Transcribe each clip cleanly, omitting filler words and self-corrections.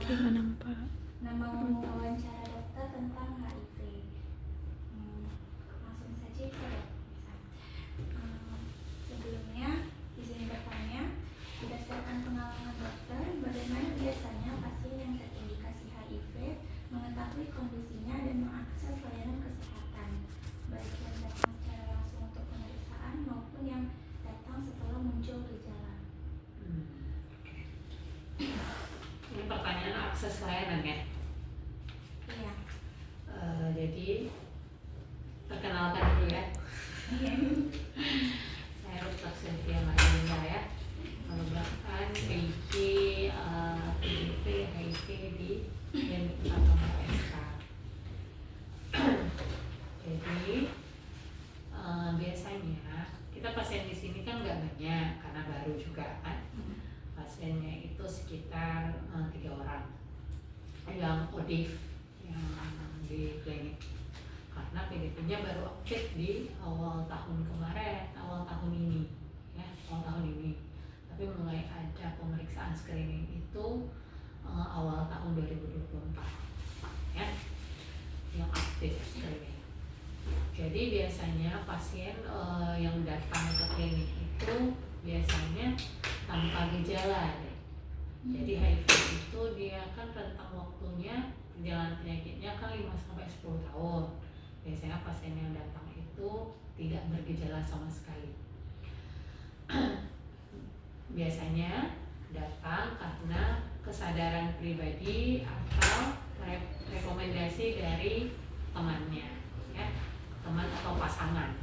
Gimana Pak? Nama wawancara dokter tentang HIV. Langsung saja ke dokter. Sebelumnya, izin bertanya, berdasarkan pengalaman dokter, bagaimana biasanya pasien yang terindikasi HIV mengetahui kondisinya dan mengakses layanan kesehatan, baik yang datang secara langsung untuk pemeriksaan maupun yang datang setelah muncul gejala. Ini pertanyaan akses layanan ya? Iya. Jadi perkenalkan dulu ya. Saya Dr. Cynthia Marinda ya, merupakan PJ PDP HIV di Klinik Utama SK. Jadi biasanya kita pasien di sini kan nggak banyak karena baru juga kan. Pasiennya itu sekitar 3 orang yang ODIF yang di klinik, karena PDP-nya baru aktif di awal tahun ini ya, awal tahun ini. Tapi mulai ada pemeriksaan screening itu awal tahun 2024 ya, yang aktif screening. Jadi biasanya pasien yang datang ke klinik itu biasanya tanpa gejala deh. Jadi HIV itu dia kan rentang waktunya perjalanan penyakitnya kan 5-10 tahun. Biasanya pasien yang datang itu tidak bergejala sama sekali. Biasanya datang karena kesadaran pribadi atau rekomendasi dari temannya ya, teman atau pasangan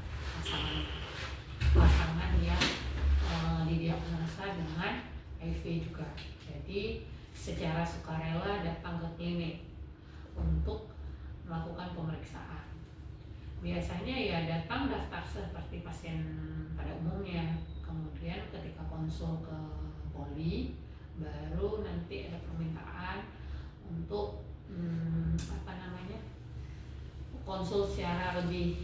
yang didiagnosa dengan HIV juga. Jadi secara sukarela datang ke klinik untuk melakukan pemeriksaan. Biasanya ya datang daftar seperti pasien pada umumnya. Kemudian ketika konsul ke poli, baru nanti ada permintaan untuk konsul secara lebih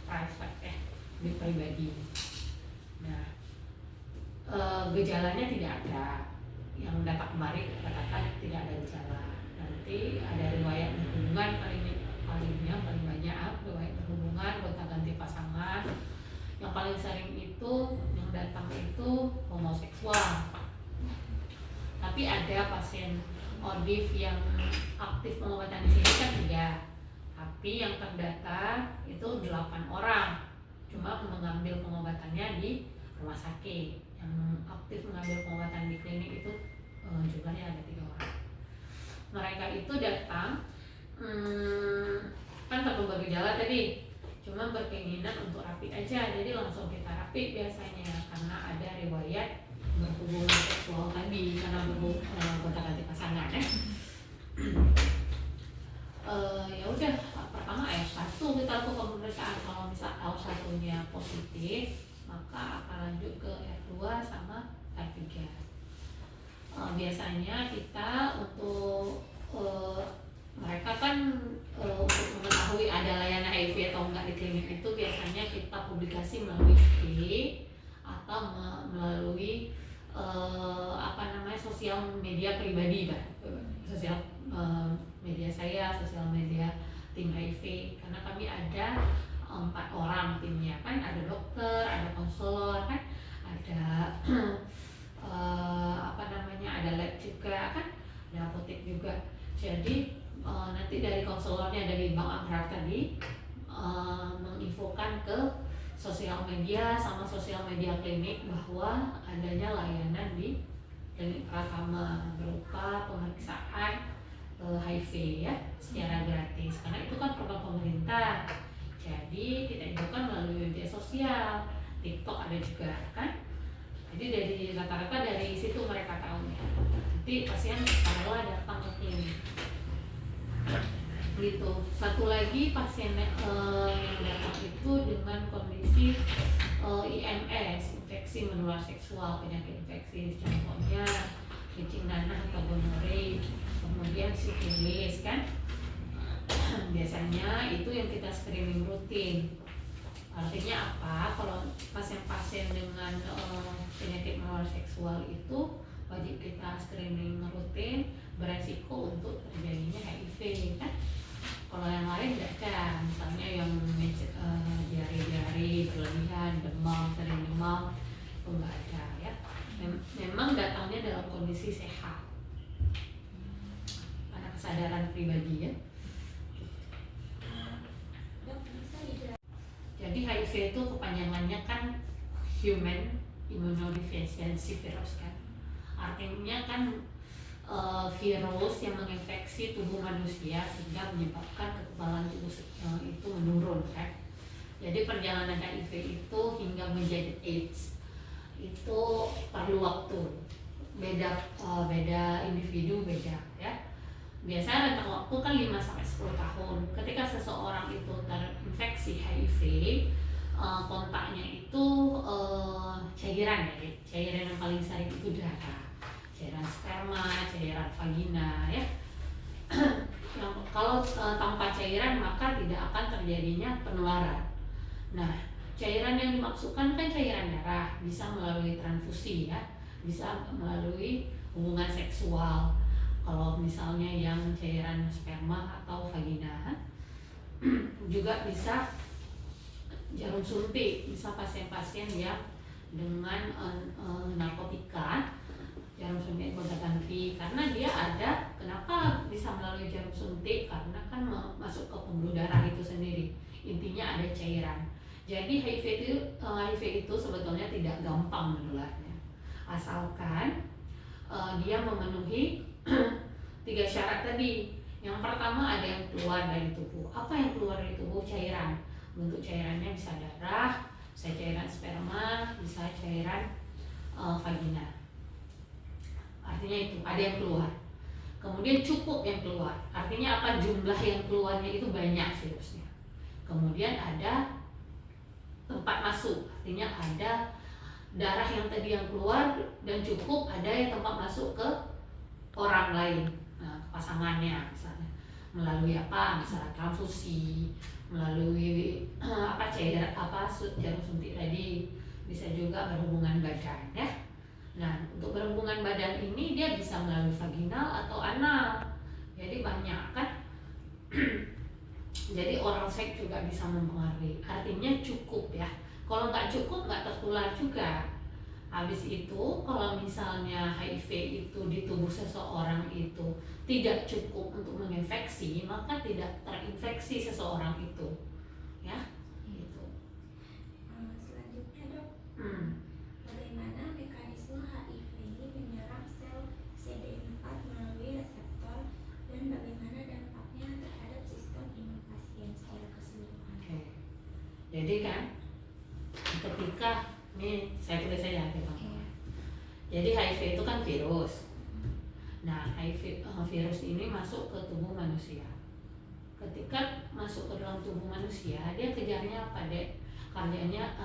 private ya, lebih pribadi. Nah, gejalanya tidak ada. Yang datang kemarin katakan tidak ada gejala. Nanti ada riwayat berhubungan paling banyak riwayat berhubungan, gonta-ganti pasangan. Yang paling sering itu yang datang itu homoseksual. Tapi ada pasien ODIF yang aktif pengobatan di sini kan 3. Tapi yang terdata itu 8 orang. Cuma mengambil pengobatannya di rumah sakit. Yang aktif mengambil pengobatan di klinik itu jumlahnya ada 3 orang. Mereka itu datang kan tanpa bergejala tadi, cuma berkeinginan untuk rapid aja, jadi langsung kita rapid biasanya karena ada riwayat berhubungan seksual tadi, karena gonta-ganti pasangan ya. Ya udah, pertama R1 kita lakukan pemeriksaan. Kalau misal R1-nya positif, maka akan lanjut ke R2 sama R3. Biasanya kita untuk mereka kan untuk mengetahui ada layanan HIV atau enggak di klinik itu biasanya kita publikasi melalui IG atau melalui sosial media pribadi, sosial media saya, sosial media tim HIV, karena kami ada 4 orang timnya kan, ada dokter, ada konselor kan, ada ada lab juga kan, ada apotek juga. Jadi nanti dari konselornya dari Bang Abrar tadi menginfokan ke sosial media sama sosial media klinik bahwa adanya layanan di klinik Pratama berupa pemeriksaan HIV ya secara gratis, karena itu kan program pemerintah. Jadi kita infokan melalui media sosial, TikTok ada juga kan. Jadi dari rata-rata dari situ mereka tahu ya. Nanti pasien kalau datang ke klinik gitu. Satu lagi pasien yang datang itu dengan kondisi IMS, infeksi menular seksual, penyakit infeksi, contohnya kencing nanah atau gonore, kemudian sifilis kan. Biasanya itu yang kita screening rutin. Artinya apa? Kalau pasien-pasien dengan penyakit menular seksual itu wajib kita screening rutin beresiko untuk terjadinya HIV kan. Kalau yang lain nggak ada, misalnya yang diare-diare berlebihan, demam, sering demam, itu nggak ada ya. Memang datangnya dalam kondisi sehat, karena kesadaran pribadi ya. Dok, bisa dijelaskan? Jadi HIV itu kepanjangannya kan Human Immunodeficiency Virus kan. Artinya kan virus yang menginfeksi tubuh manusia sehingga menyebabkan kekebalan tubuh itu menurun kan. Jadi perjalanan HIV itu hingga menjadi AIDS itu perlu waktu. Beda individu beda ya. Biasanya rentang waktu kan 5-10 tahun. Ketika seseorang itu terinfeksi HIV, kontaknya itu cairan ya. Cairan yang paling sering itu darah, cairan sperma, cairan vagina ya. Kalau tanpa cairan maka tidak akan terjadinya penularan. Nah, cairan yang dimaksudkan kan cairan darah, bisa melalui transfusi ya, bisa melalui hubungan seksual. Kalau misalnya yang cairan sperma atau vagina juga bisa jarum suntik, bisa pasien-pasien yang dengan narkotika, jarum suntik gonta-ganti, karena dia ada. Kenapa bisa melalui jarum suntik? Karena kan masuk ke pembuluh darah itu sendiri, intinya ada cairan. Jadi HIV itu sebetulnya tidak gampang menularnya, asalkan dia memenuhi 3 syarat tadi. Yang pertama ada yang keluar dari tubuh. Apa yang keluar dari tubuh? Cairan. Bentuk cairannya bisa darah, bisa cairan sperma, bisa cairan vagina. Artinya itu ada yang keluar. Kemudian cukup yang keluar. Artinya apa? Jumlah yang keluarnya itu banyak virusnya. Kemudian ada tempat masuk. Artinya ada darah yang tadi yang keluar dan cukup, ada yang tempat masuk ke orang lain, pasangannya misalnya melalui apa, misalnya transfusi, melalui cairan jarum suntik tadi, bisa juga berhubungan badan ya. Nah, untuk berhubungan badan ini dia bisa melalui vaginal atau anal, jadi banyak kan. Jadi oral seks juga bisa mempengaruhi. Artinya cukup ya. Kalau nggak cukup nggak tertular juga. Habis itu kalau misalnya HIV itu di tubuh seseorang itu tidak cukup untuk menginfeksi, maka tidak terinfeksi seseorang itu, ya, gitu. Selanjutnya dok, bagaimana mekanisme HIV ini menyerang sel CD4 melalui reseptor dan bagaimana dampaknya terhadap sistem imun pasien secara keseluruhan? Oke. Jadi kan ketika ini saya tulis saja gampang. Jadi HIV itu kan virus. Nah, virus ini masuk ke tubuh manusia. Ketika masuk ke dalam tubuh manusia, dia kejarnya apa dek? Kerjanya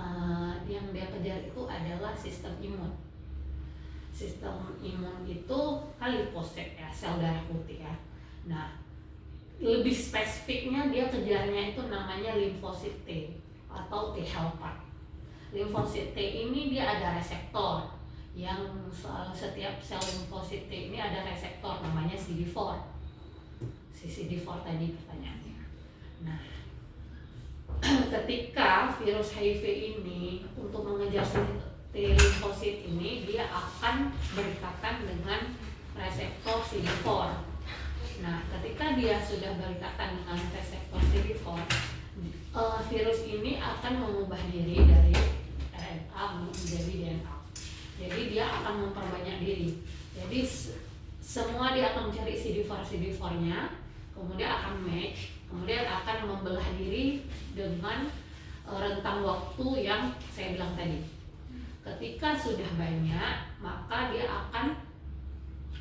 yang dia kejar itu adalah sistem imun. Sistem imun itu kan limfosit ya, sel darah putih ya. Nah, lebih spesifiknya dia kejarnya itu namanya limfosit T atau T helper. Limfosit T ini dia ada reseptor, yang setiap sel limfosit T ini ada reseptor namanya CD4. Si CD4 tadi pertanyaannya. Nah, ketika virus HIV ini untuk mengejar T limfosit ini, dia akan berikatan dengan reseptor CD4. Nah, ketika dia sudah berikatan dengan reseptor CD4, virus ini akan mengubah diri dari RNA menjadi DNA. Jadi dia akan memperbanyak diri. Jadi semua dia akan mencari CD4-nya, kemudian akan match, kemudian akan membelah diri dengan rentang waktu yang saya bilang tadi. Ketika sudah banyak, maka dia akan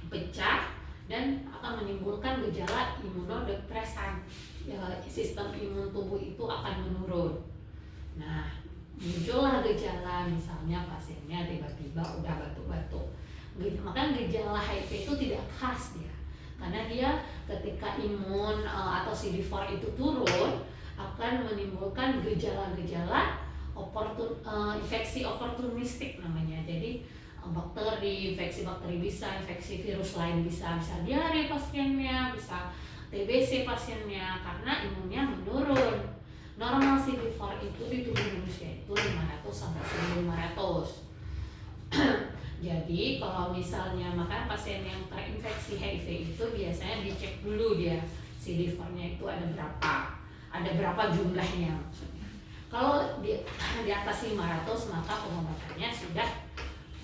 pecah dan akan menimbulkan gejala imunodepresan. Ya, sistem imun tubuh itu akan menurun. Nah, muncullah gejala, misalnya pasiennya tiba-tiba udah batuk-batuk. Maka gejala HIV itu tidak khas dia, karena dia ketika imun atau CD4 itu turun akan menimbulkan gejala-gejala infeksi oportunistik namanya. Jadi bakteri, infeksi bakteri bisa, infeksi virus lain bisa diare pasiennya, bisa TBC pasiennya karena imunnya menurun. Normal CD4 itu di tubuh manusia itu 500 sampai 1500. Jadi kalau misalnya makanya pasien yang terinfeksi HIV itu biasanya dicek dulu dia CD4-nya itu ada berapa jumlahnya maksudnya. Kalau di atas 500 maka pengobatannya sudah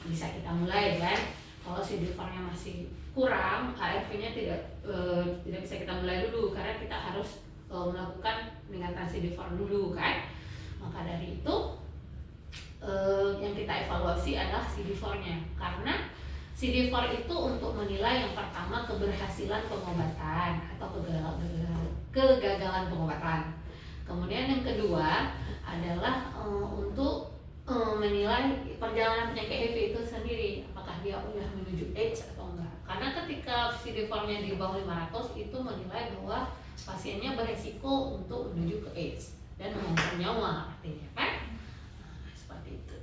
bisa kita mulai kan. Kalau CD4-nya masih kurang, ARV-nya tidak bisa kita mulai dulu karena kita harus melakukan peningkatan CD4 dulu kan. Maka dari itu yang kita evaluasi adalah CD4-nya karena CD4 itu untuk menilai yang pertama keberhasilan pengobatan atau kegagalan pengobatan. Kemudian yang kedua adalah untuk menilai perjalanan penyakit HIV itu sendiri, apakah dia udah menuju AIDS atau enggak. Karena ketika CD4-nya di bawah 500 itu menilai bahwa pasiennya beresiko untuk menuju ke AIDS dan mengancam nyawa artinya kan. Seperti itu.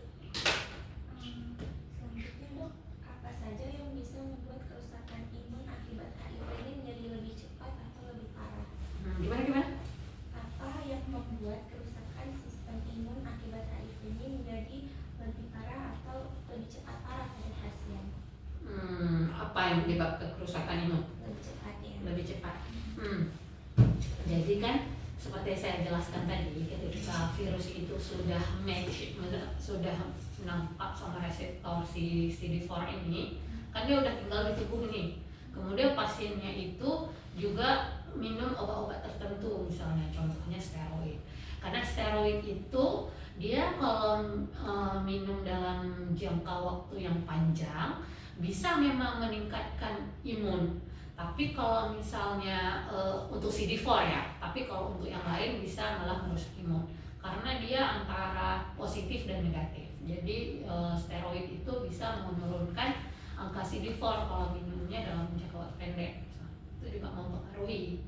Selanjutnya dok, apa saja yang bisa membuat kerusakan imun akibat HIV ini menjadi lebih cepat atau lebih parah? Gimana? Apa yang membuat kerusakan sistem imun akibat HIV ini menjadi lebih parah atau lebih cepat parah pada pasien? Apa yang menyebabkan kerusakan imun? Lebih cepat ya. Lebih cepat. Jadi kan seperti saya jelaskan tadi, ketika virus itu sudah menangkap sama reseptor si CD4 ini, kan dia udah tinggal di tubuh ini. Kemudian pasiennya itu juga minum obat-obat tertentu, misalnya contohnya steroid. Karena steroid itu dia kalau minum dalam jangka waktu yang panjang bisa memang meningkatkan imun. Tapi kalau misalnya untuk CD4 ya, tapi kalau untuk yang lain bisa malah merusak imun karena dia antara positif dan negatif. Jadi steroid itu bisa menurunkan angka CD4 kalau minumnya dalam jangka waktu pendek. Itu juga mempengaruhi.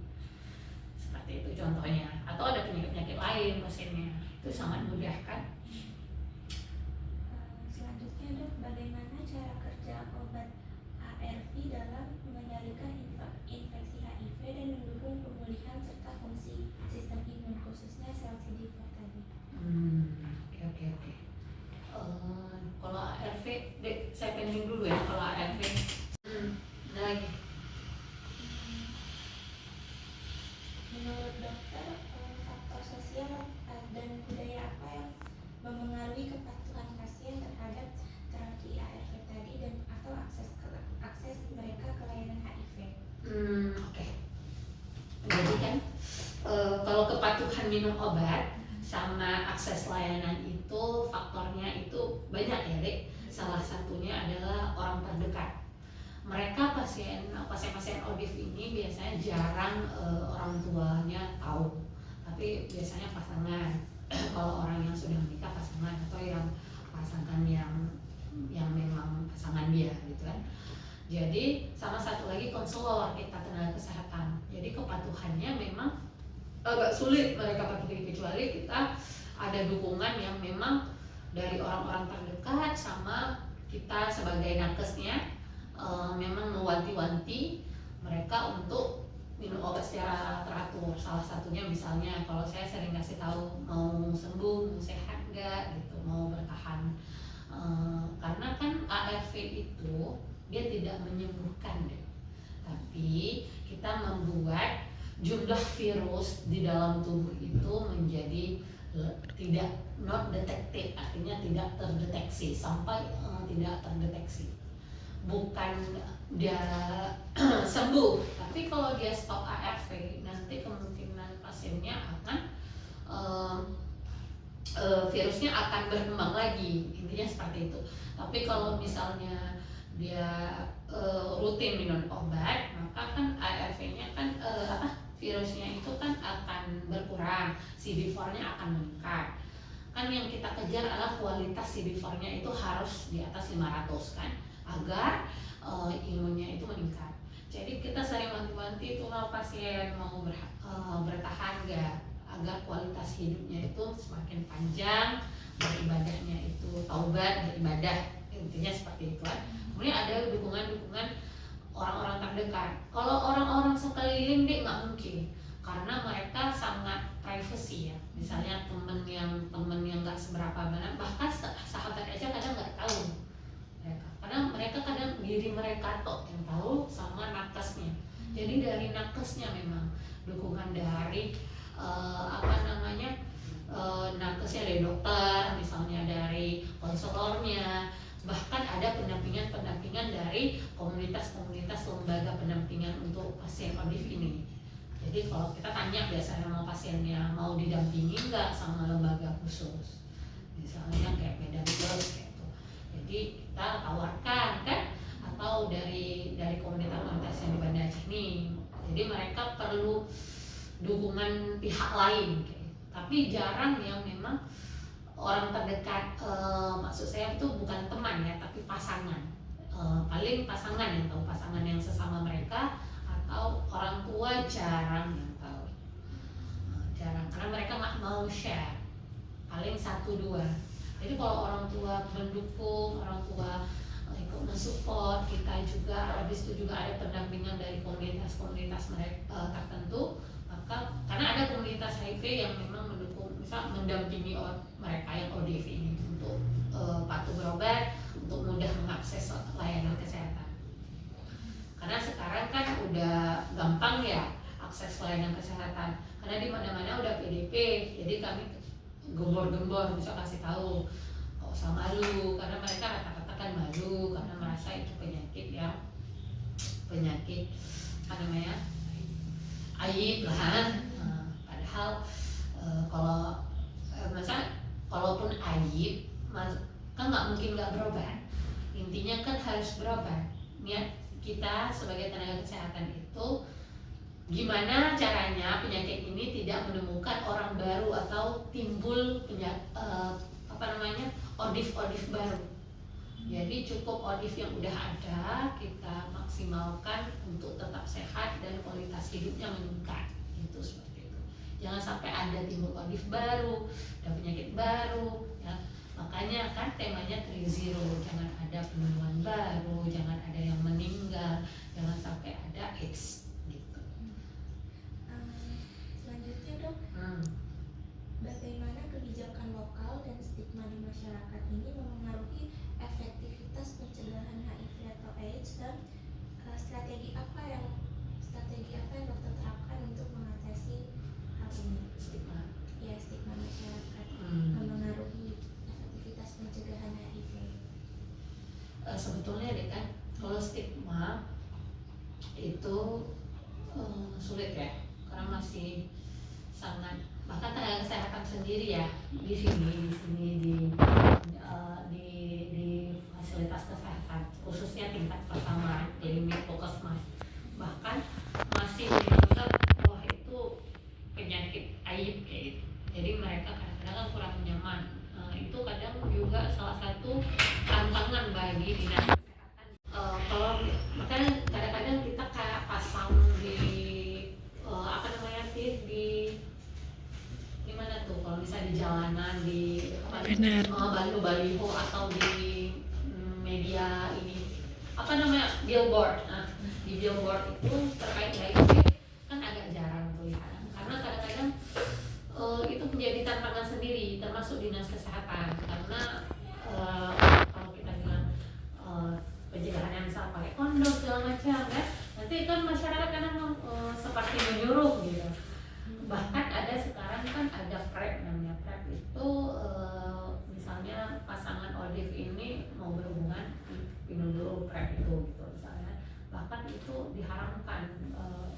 Seperti itu contohnya. Atau ada penyakit-penyakit lain pasiennya. Itu sangat mudah kan. Selanjutnya dok, bagaimana cara kerja obat ARV dalam mengendalikan infeksi HIV dan mendukung pemulihan serta fungsi sistem imun khususnya sel CD4 tadi? Oke. Kalau ARV, saya pending dulu ya. Kalau ARV, ada lagi. Menurut dokter, faktor sosial dan budaya apa yang memengaruhi kepatuhan pasien terhadap terapi ARV tadi dan atau akses mereka ke layanan HIV? Oke. Jadi kan kalau kepatuhan minum obat sama akses layanan itu faktornya itu banyak ya, Dek. Salah satunya adalah orang terdekat. Mereka pasien ODIF ini biasanya jarang orang tuanya tahu, tapi biasanya pasangan. Kalau orang yang sudah menikah pasangan atau yang pasangan yang memang pasangan dia gitu kan. Jadi sama satu lagi konselor kita tenaga kesehatan. Jadi kepatuhannya memang agak sulit mereka patuhi kecuali kita ada dukungan yang memang dari orang-orang terdekat sama kita sebagai nakesnya memang mewanti-wanti mereka untuk minum obat secara teratur. Salah satunya misalnya kalau saya sering kasih tahu mau sembuh, mau sehat enggak gitu, mau bertahan. Karena kan ARV itu dia tidak menyembuhkan deh, tapi kita membuat jumlah virus di dalam tubuh itu menjadi tidak not detected, artinya tidak terdeteksi sampai tidak terdeteksi. Bukan dia sembuh, tapi kalau dia stop ARV nanti kemungkinan pasiennya akan virusnya akan berkembang lagi, intinya seperti itu. Tapi kalau misalnya dia rutin minum obat, maka kan ARV-nya kan virusnya itu kan akan berkurang, CD4-nya akan meningkat. Kan yang kita kejar adalah kualitas CD4-nya itu harus di atas 500 kan, agar imunnya itu meningkat. Jadi kita sering wanti-wanti itu pasien mau bertahan enggak, agar kualitas hidupnya itu semakin panjang, beribadahnya itu taubat beribadah intinya seperti itu kan. Kemudian ada dukungan orang-orang terdekat. Kalau orang-orang sekeliling deh nggak mungkin, karena mereka sangat privacy ya. Misalnya temen yang nggak seberapa banyak, bahkan sahabat aja kadang nggak tahu mereka, karena mereka kadang diri mereka tok yang tahu sama nakesnya. Jadi dari nakesnya memang dukungan dari nakesnya, dari dokter misalnya, dari konselornya, bahkan ada pendampingan dari komunitas lembaga pendampingan untuk pasien ODIF ini. Jadi kalau kita tanya biasanya sama pasiennya mau didampingi nggak sama lembaga khusus, misalnya kayak Medan Plus gitu. Jadi kita tawarkan kan, atau dari komunitas yang di Banda Aceh ini. Jadi mereka perlu dukungan pihak lain gitu. Tapi jarang yang memang orang terdekat, maksud saya itu bukan teman ya, tapi pasangan. Paling pasangan yang tahu, pasangan yang sesama mereka, atau orang tua jarang yang tahu. Jarang, karena mereka nggak mau share, paling 1-2. Jadi kalau orang tua mendukung, orang tua ikut mensupport kita juga, habis itu juga ada pendampingan dari komunitas mereka tertentu, maka karena ada komunitas HIV yang memang mendukung, misal mendampingi mereka yang ODF ini untuk patuh berobat, untuk mudah mengakses layanan kesehatan. Karena sekarang kan udah gampang ya akses layanan kesehatan, karena di mana-mana udah PDP. Jadi kami gembor-gembor bisa kasih tahu, nggak usah malu, karena mereka rata-rata kan malu karena merasa itu penyakit aib lah. Padahal kalaupun aib, kan nggak mungkin nggak berobat. Intinya kan harus berobat. Niat kita sebagai tenaga kesehatan itu gimana caranya penyakit ini tidak menemukan orang baru atau timbul ODIF baru. Jadi cukup ODIF yang udah ada kita maksimalkan untuk tetap sehat dan kualitas hidupnya meningkat. Itu seperti itu. Jangan sampai ada timbul ODIF baru, ada penyakit baru ya. Makanya kan temanya 3-0, jangan ada penemuan baru, jangan ada yang meninggal, jangan sampai ada AIDS gitu. Selanjutnya dok, bagaimana kebijakan lokal dan stigma di masyarakat ini memengaruhi efektivitas pencegahan HIV atau AIDS, dan strategi apa yang dokter terapkan untuk mengatasi hal ini? Stigma masyarakat memengaruhi efektivitas pencegahan HIV. Sebetulnya deh kan, kalau stigma itu sulit ya, karena masih sangat, bahkan tenaga kesehatan sendiri ya di sini di fasilitas kesehatan khususnya tingkat pertama klinik puskesmas, bahkan masih menganggap wah itu penyakit aib kayak gitu. Jadi mereka kadang-kadang kan kurang nyaman. Itu kadang juga salah satu tantangan bagi dinas kesehatan. Kalau makanya kadang-kadang kita kayak pasang di mana tuh, kalau misalnya di jalanan, di baliho atau di media ini billboard. Nah, di billboard itu terkait HIV kan agak jarang tuh ya, karena kadang-kadang itu menjadi tantangan sendiri termasuk dinas kesehatan, karena kalau kita bilang pencegahannya misal pakai kondom segala macam ya, nanti kan masyarakat kadang seperti menyuruh gitu. Bahkan ada sekarang kan ada PrEP, namanya PrEP itu misalnya pasangan ODIF ini mau berhubungan minum dulu PrEP itu gitu misalnya, bahkan itu diharamkan.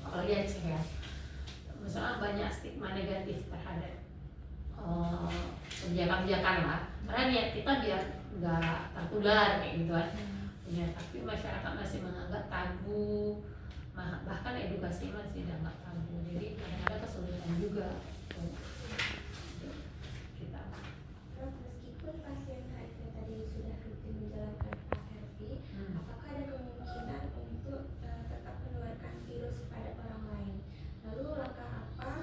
Apalagi Aceh ya, misalnya banyak stigma negatif terhadap kebijakan lah, karena niat kita biar nggak tertular kayak gitu kan ya, tapi masyarakat masih menganggap tabu, bahkan edukasi masih dianggap tabu, jadi kadang-kadang kesulitan juga kita. Meskipun pasien HIV tadi sudah rutin menjalankan ARV, apakah ada kemungkinan untuk tetap menularkan virus kepada orang lain? Lalu langkah apa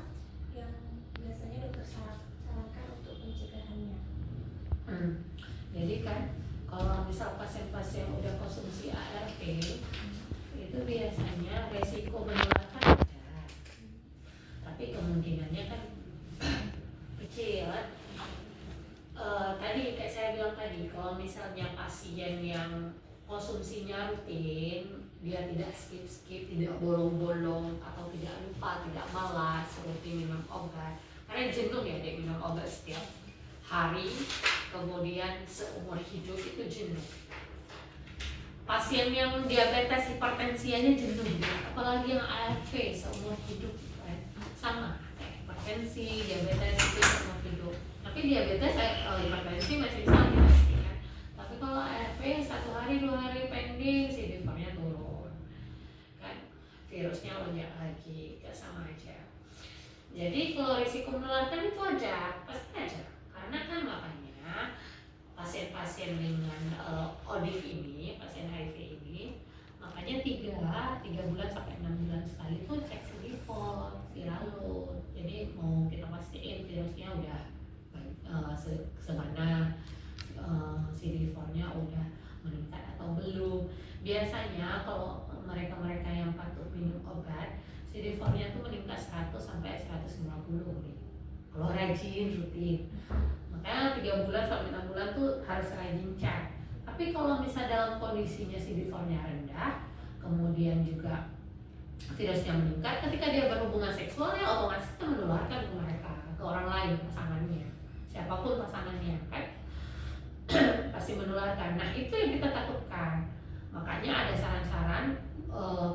yang biasanya dokter sarankan untuk pencegahannya? Jadi kan kalau misal pasien kondisinya rutin, dia tidak skip, tidak bolong-bolong atau tidak lupa, tidak malas, rutin minum obat. Karena jenuh ya dia minum obat setiap hari, kemudian seumur hidup itu jenuh. Pasien yang diabetes hipertensi aja jenuh, apalagi yang ARV seumur hidup kan. Sama, hipertensi, diabetes itu seumur hidup. Tapi diabetes, hipertensi masih bisa dipastikan. Tapi kalau ARV 1 hari 2 hari pending, CD4-nya turun, kan virusnya lonjak lagi, gak sama aja. Jadi kalau risiko menularkan itu ada, pasti ada. Karena kan makanya pasien-pasien dengan ODIF ini, pasien HIV ini, makanya 3 bulan sampai 6 bulan sekali itu cek CD4, viral load. Jadi mau kita pastiin virusnya udah semana, CD4-nya udah meningkat atau belum. Biasanya kalau mereka-mereka yang patuh minum obat, CD4-nya tuh meningkat 100 sampai 150 nih. Kalau rajin rutin. Makanya 3 bulan sampai 6 bulan tuh harus rajin cek. Tapi kalau misal dalam kondisinya CD4-nya rendah, kemudian juga virusnya meningkat, ketika dia berhubungan seksual ya otomatis itu menularkan ke mereka, ke orang lain, pasangannya, siapapun pasangannya kan pasti menularkan. Nah itu yang kita takutkan. Makanya ada saran-saran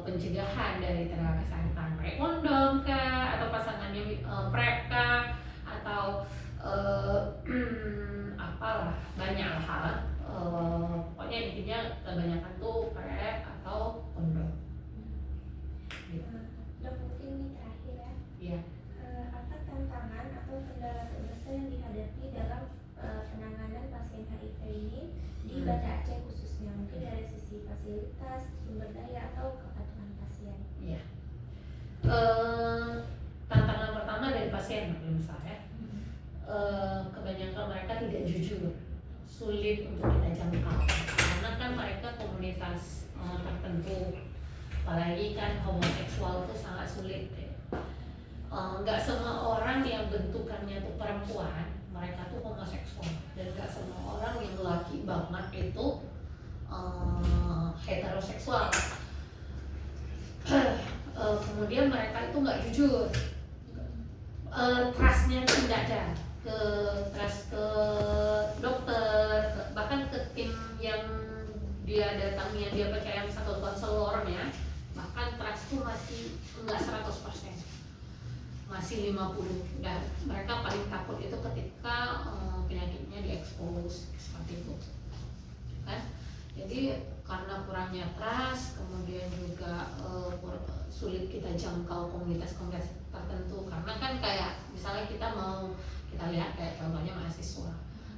pencegahan dari tenaga kesehatan, pakai kondom kah, atau pasangannya PrEP kah, atau apalah banyak hal. Pokoknya intinya kebanyakan tuh PrEP atau kondom. Dok, mungkin ini terakhir ya. Iya. Apa tantangan atau kendala terbesar yang dihadapi dalam penanganan pasien HIV ini di Banda Aceh khususnya, mungkin dari sisi fasilitas, sumber daya atau kepatuhan pasien? Iya. Tantangan pertama dari pasien misalnya, kebanyakan mereka tidak jujur, sulit untuk kita jangkau karena kan mereka komunitas tertentu, apalagi kan homoseksual itu sangat sulit ya. Nggak semua orang yang bentukannya tuh perempuan mereka tuh homoseksual, dan nggak semua orang yang laki banget itu heteroseksual. Kemudian mereka itu nggak jujur, trustnya itu tidak ada, trust ke dokter, bahkan ke tim yang dia datangi, yang dia percaya misalnya ke konselornya, bahkan trust itu masih enggak 100%, masih 50%. Dan mereka paling takut itu ketika penyakitnya diekspos seperti itu kan. Jadi karena kurangnya trust, kemudian juga sulit kita jangkau komunitas-komunitas tertentu. Karena kan kayak misalnya kita lihat kayak contohnya mahasiswa,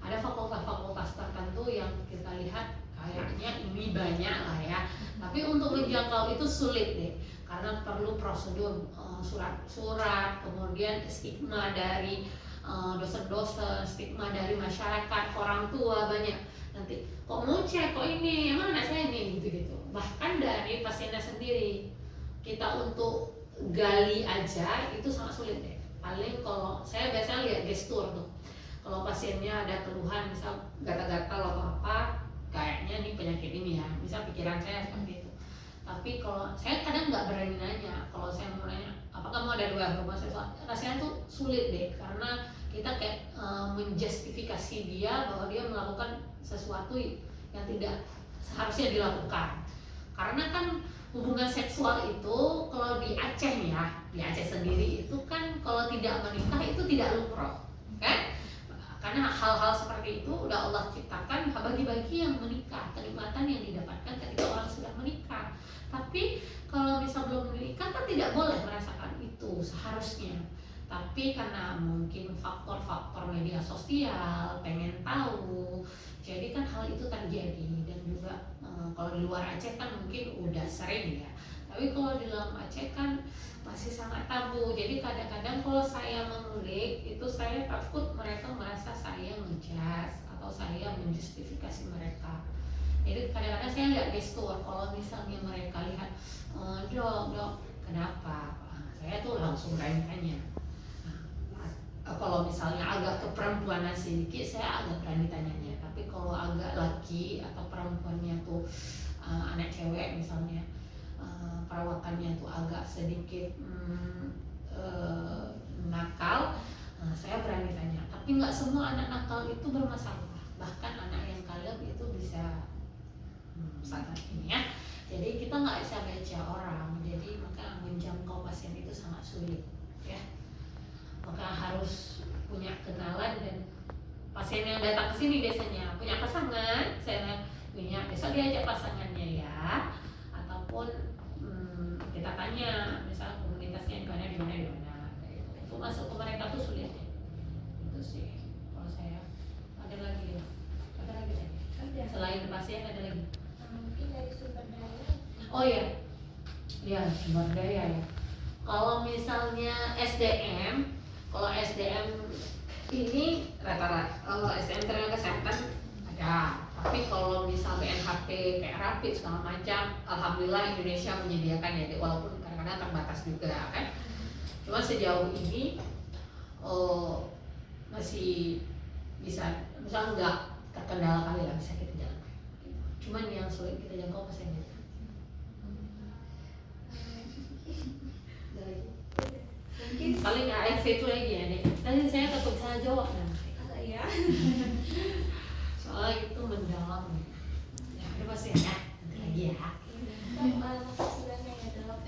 ada fakultas-fakultas tertentu yang kita lihat kayaknya ini banyak lah ya, tapi untuk menjangkau itu sulit deh, karena perlu prosedur surat-surat, kemudian stigma dari dosen-dosen, stigma dari masyarakat, orang tua banyak. Nanti kok mau cek, kok ini, emang anak saya ini, gitu-gitu. Bahkan dari pasiennya sendiri, kita untuk gali aja itu sangat sulit deh. Paling kalau saya biasanya lihat gestur tuh, kalau pasiennya ada keluhan, misal gatal-gatal atau apa, kayaknya nih penyakit ini ya, misal pikiran saya seperti itu. Tapi kalau saya kadang nggak berani nanya, kalau saya mau nanya, apakah mau ada 2 homoseksual, rasanya tuh sulit deh, karena kita kayak menjustifikasi dia bahwa dia melakukan sesuatu yang tidak seharusnya dilakukan. Karena kan hubungan seksual itu kalau di Aceh nih ya, di Aceh sendiri itu kan kalau tidak menikah itu tidak lumrah kan, karena hal-hal seperti itu udah Allah ciptakan bagi-bagi yang menikah, kenikmatan yang didapatkan ketika orang sudah menikah. Tapi kalau misal belum menikah kan tidak boleh merasakan itu seharusnya. Tapi karena mungkin faktor-faktor media sosial, pengen tahu, jadi kan hal itu terjadi. Dan juga kalau di luar Aceh kan mungkin udah sering ya, tapi kalau di dalam Aceh kan masih sangat tabu. Jadi kadang-kadang kalau saya mengulik itu saya takut mereka merasa saya ngejudge atau saya menjustifikasi mereka. Jadi kadang-kadang saya lihat gestur, kalau misalnya mereka lihat, dok, kenapa? Saya tuh langsung tanya. Kalau misalnya agak keperempuanan sedikit, saya agak berani tanyanya. Tapi kalau agak laki atau perempuannya tuh anak cewek misalnya perawakannya tuh agak sedikit nakal, saya berani tanya. Tapi nggak semua anak nakal itu bermasalah, bahkan anak yang kalem itu bisa sangat ini ya. Jadi kita nggak bisa baca orang, jadi maka menjangkau pasien itu sangat sulit ya. Maka harus punya kenalan, dan pasien yang datang ke sini biasanya punya pasangan, saya punya besok diajak pasangannya ya, ataupun kita tanya misal komunitasnya di mana itu masuk ke mereka tuh sulit ya. Itu sih kalau saya. Ada lagi tadi selain pasien ada lagi? Mungkin dari sumber daya. Oh ya, ya sumber daya ya. Kalau misalnya SDM, kalau SDM ini rata-rata SDM tenaga kesehatan ada. Tapi kalau misalnya NHP kayak rapid segala macam, alhamdulillah Indonesia menyediakan ya, walaupun kadang-kadang terbatas juga kan. Cuma sejauh ini masih bisa, misalnya nggak terkendala kali lah, bisa kita jalankan. Cuman yang sulit kita jangkau pasiennya. Mungkin Paling ARV itu lagi ya nih. Tadi saya takut salah jawab nanti. ya. Soalnya itu mendalam. Ya, ada pasien ya. Nanti lagi ya. Makasih banyak ya dok.